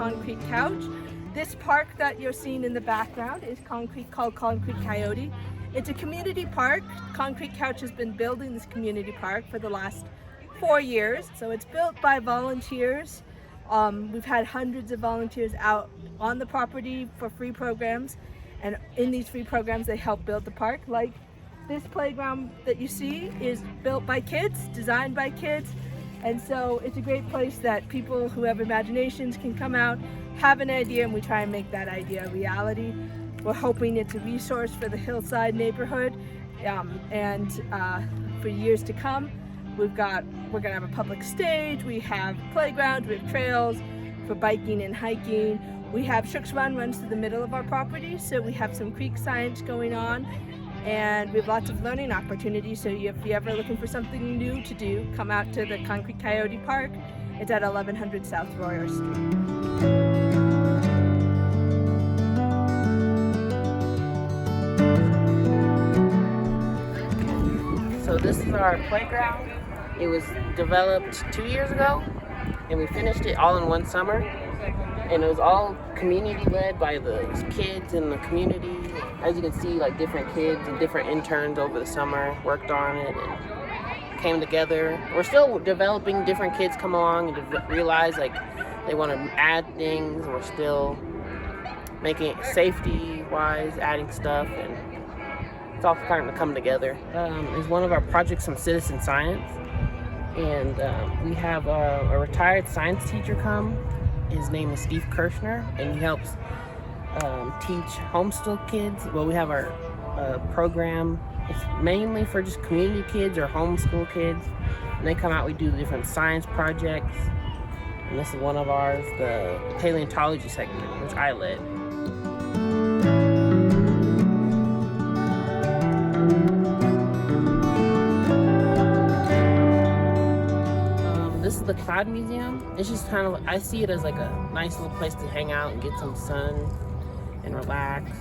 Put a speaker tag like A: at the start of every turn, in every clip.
A: Concrete Couch. This park that you're seeing in the background is called Concrete Coyote. It's a community park. Concrete Couch has been building this community park for the last 4 years. So it's built by volunteers. We've had hundreds of volunteers out on the property for free programs, and in these free programs they help build the park. Like this playground that you see is built by kids, designed by kids, and so it's a great place that people who have imaginations can come out, have an idea, and we try and make that idea a reality. We're hoping it's a resource for the Hillside neighborhood, and for years to come. We're gonna have a public stage, we have playgrounds, we have trails for biking and hiking. We have Shooks Run runs through the middle of our property, so we have some creek science going on, and we have lots of learning opportunities. So if you're ever looking for something new to do, come out to the Concrete Coyote Park. It's at 1100 South Royer Street.
B: So this is our playground. It was developed 2 years ago, and we finished it all in one summer. And it was all community led by the kids in the community. As you can see, like different kids and different interns over the summer worked on it and came together. We're still developing. Different kids come along and realize like they want to add things. We're still making it safety wise, adding stuff, and it's all starting to come together. Is one of our projects some citizen science, and we have a retired science teacher come. His name is Steve Kirshner, and he helps teach homeschool kids. Well, we have our program. It's mainly for just community kids or homeschool kids, and they come out. We do different science projects, and this is one of ours, the paleontology segment, which I led. This is the Cloud Museum. It's just kind of, I see it as like a nice little place to hang out and get some sun and relax.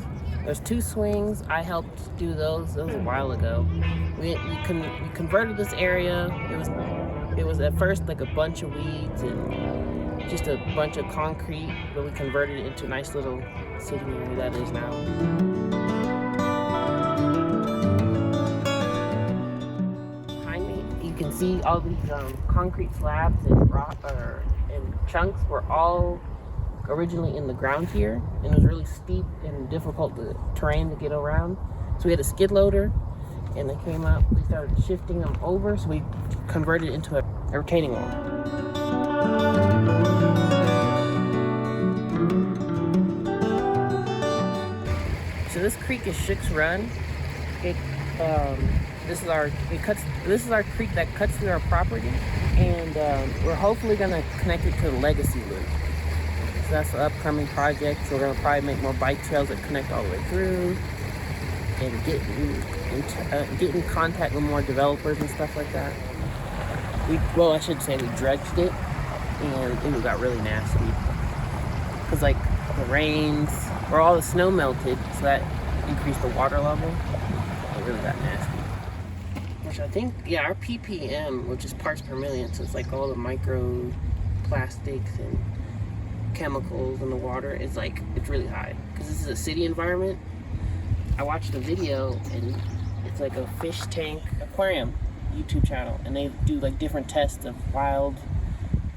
B: There's 2 swings. I helped do those. That was a while ago. We converted this area. It was at first like a bunch of weeds and just a bunch of concrete, but we converted it into a nice little sitting area that is now. You can see all these concrete slabs and rock and chunks were all originally in the ground here, and it was really steep and difficult terrain to get around. So we had a skid loader, and they came up. We started shifting them over, so we converted it into a retaining wall. So this creek is Shooks Run. This is our creek that cuts through our property, and we're hopefully gonna connect it to the Legacy Loop. So that's the upcoming project. So we're gonna probably make more bike trails that connect all the way through, and get in contact with more developers and stuff like that. I should say we dredged it, and it got really nasty because like the rains or all the snow melted, so that increased the water level. It really got nasty. Which I think, yeah, our ppm, which is parts per million, so it's like all the micro plastics and chemicals in the water, it's really high because this is a city environment. I watched a video, and it's like a fish tank aquarium YouTube channel, and they do like different tests of wild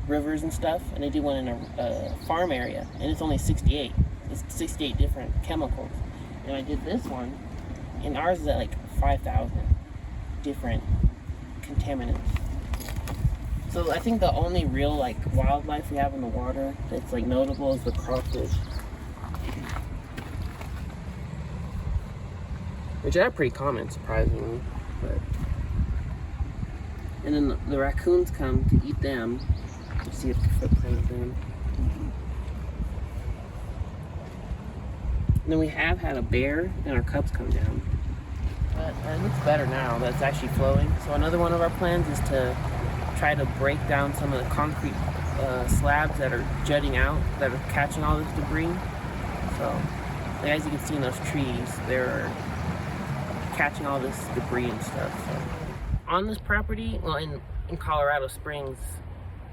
B: rivers and stuff, and they do one in a farm area, and it's only 68. It's 68 different chemicals, and I did this one, and ours is at like 5,000 different contaminants. So I think the only real like wildlife we have in the water that's like notable is the crawfish, which are pretty common, surprisingly. And then the raccoons come to eat them. You see a footprint of them. And then we have had a bear, and our cups come down. But it looks better now that it's actually flowing. So another one of our plans is to try to break down some of the concrete slabs that are jutting out, that are catching all this debris. So as you can see in those trees, they're catching all this debris and stuff. So on this property, well, in Colorado Springs,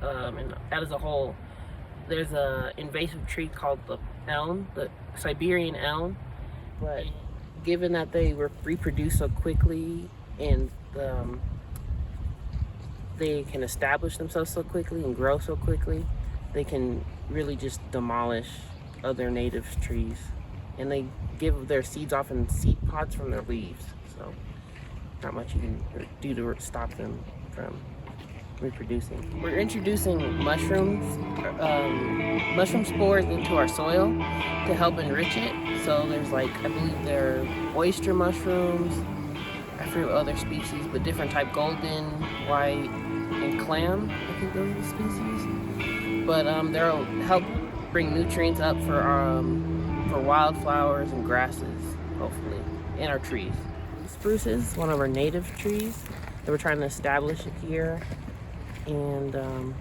B: and that as a whole, there's a invasive tree called the elm, the Siberian elm, but given that they reproduce so quickly and they can establish themselves so quickly and grow so quickly, they can really just demolish other native trees, and they give their seeds off in seed pods from their leaves, so not much you can do to stop them from reproducing. We're introducing mushroom spores into our soil to help enrich it. So there's like, I believe they're oyster mushrooms, I forget what other species, but different type, golden, white, and clam, I think those are the species. But they'll help bring nutrients up for wildflowers and grasses, hopefully, and our trees. Spruce is one of our native trees that we're trying to establish here. And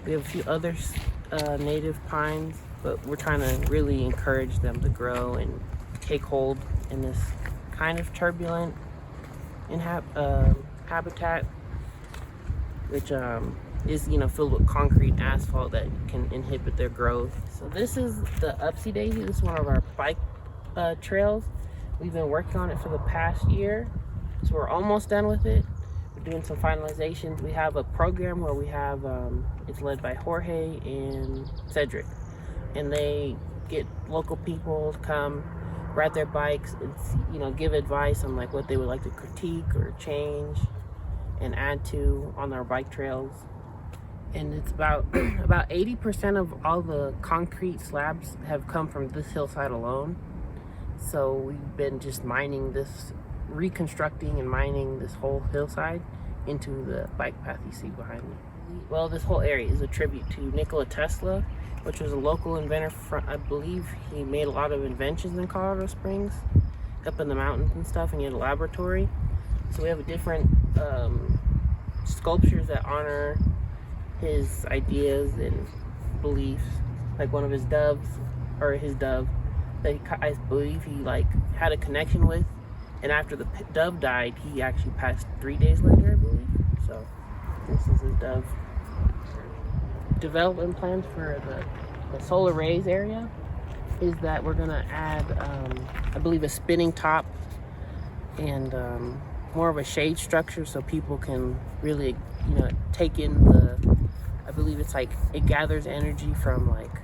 B: we have a few other native pines, but we're trying to really encourage them to grow and take hold in this kind of turbulent habitat, which is, you know, filled with concrete and asphalt that can inhibit their growth. So this is the Upsy Daisy. This is one of our bike trails. We've been working on it for the past year, so we're almost done with it. Doing some finalizations. We have a program where we have it's led by Jorge and Cedric, and they get local people to come ride their bikes and, you know, give advice on like what they would like to critique or change and add to on our bike trails. And it's about 80% of all the concrete slabs have come from this hillside alone. So we've been just reconstructing and mining this whole hillside into the bike path you see behind me. Well, this whole area is a tribute to Nikola Tesla, which was a local inventor I believe he made a lot of inventions in Colorado Springs, up in the mountains and stuff, and he had a laboratory. So we have different sculptures that honor his ideas and beliefs, like one of his doves, or his dove, that I believe he like had a connection with. And after the dove died, he actually passed 3 days later, I believe. So this is his dove. Development plans for the solar rays area is that we're gonna add, I believe, a spinning top and more of a shade structure so people can really, you know, take in I believe it's like, it gathers energy from like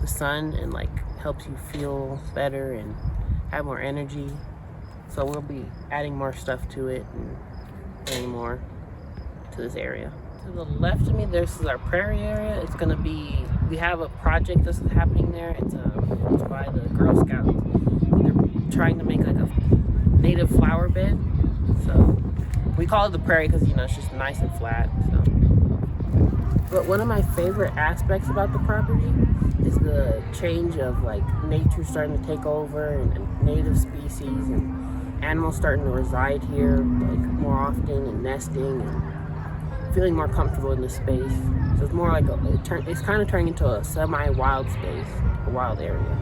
B: the sun and like helps you feel better and have more energy. So we'll be adding more stuff to it and adding more to this area. To the left of me, this is our prairie area. It's gonna be, we have a project that's happening there. It's by the Girl Scouts. They're trying to make like a native flower bed. So we call it the prairie because, you know, it's just nice and flat. So. But one of my favorite aspects about the property is the change of like nature starting to take over and native species and animals starting to reside here like more often and nesting and feeling more comfortable in the space. So it's more like it's kind of turning into a semi-wild space, a wild area.